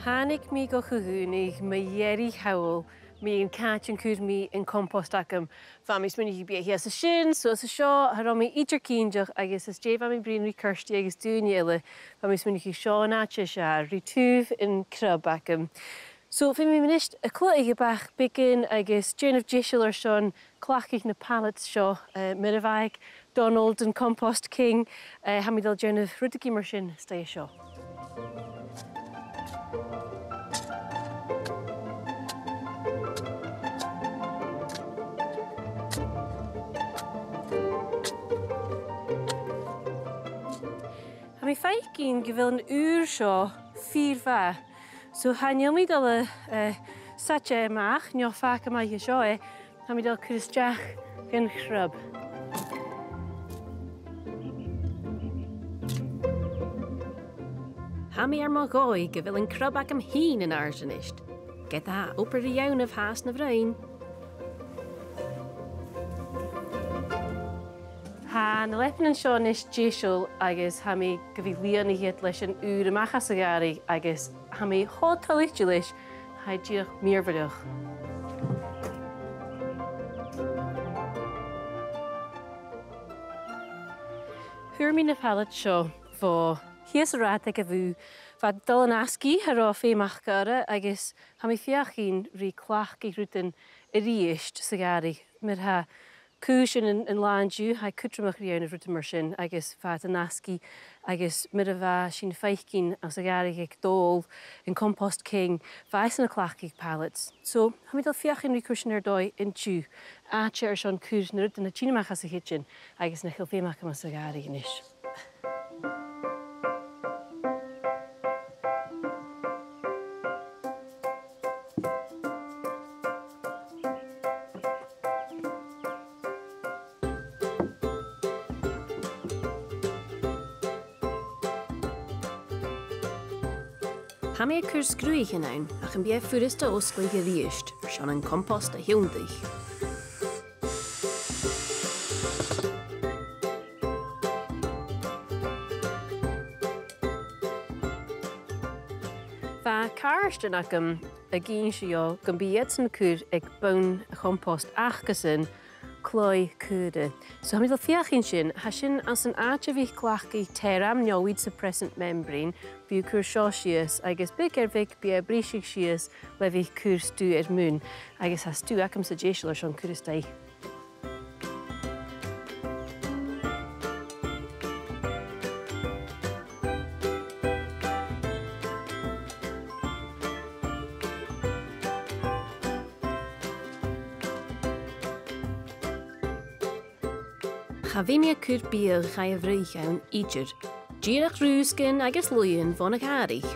Hannig mi go chuúnig Mhàiri hawl mi yn catch yn cwr mi yn compost ac fa mi smynnu hi bia hi as y sinn, so as y sio, haro mi idr cynjach agos as jef am i brin ri cyrsti agos dŵn eile, fa mi smynnu hi sio na sia, ri tŵf yn crab ac So fi mi mynisht y clwyd eich bach beagan agos dèanamh jishil ar sion clachig na pallets sio, Mhàiri, Donald yn Compost King, ha mi dal dèanamh rwdig mar sin stay sio. Mi ffaith gyn gyfel yn ŵr sio ffyr fa. So hanel mi dal y sache mach, nio ffac yma hi sio ha mi dal cwrysdiach gan chrab. Ha mi ar mo goi gyfel yn crab ac am hyn yn argenisht. Gyda oper i iawn of haas na vrain. Ha na lepyn yn sio nes jesiol agos ha mi gyfilion i hyd leis yn ŵr ymach as y gari agos ha mi hod talich leis ha i diolch mirfydwch. Hwyr mi na pallet sio fo hies y rad ag a fw fa dal yn asgu ar o fe mach gara agos ha mi fiach un rhi clach gig rwydyn y riisht sy gari. Myr ha Cwysyn yn lan diw, hae cwtramach rhawn y rwydyn myrsyn, agos fad yn asgu, agos myr y fa sy'n ffeich as y garig ag dôl yn Compost King, faes yn y clach ag pallets. So, ha mi dal fiach yn rhi cwysyn ar doi yn diw, a ti ar sion cwrs na rwydyn y tînamach as y hitchin, agos na chil femach am as y garig yn ish. Ha mi cwr sgrwych yn awn, ac yn bia ffwrist o osgwy gyriisht, sion yn compost a hiwndych. Fa carst yn ac y gyn sio gymbiad sy'n cwr ag bawn y compost ach gysyn cloi cwrdd. So ha mi ddol fiach yn sy'n, ha sy'n as yn aach fi clach gei teram newid suppressant membrane byw cwr sio sias agos byg erfig bia brisig sias lefi cwr stw mwyn agos ha stw ac am suggestion ar sion cwr ystau. Ha fi mi a cwr biel chai a frych awn idr. Girach rwsgyn agos lwyn von ag harich.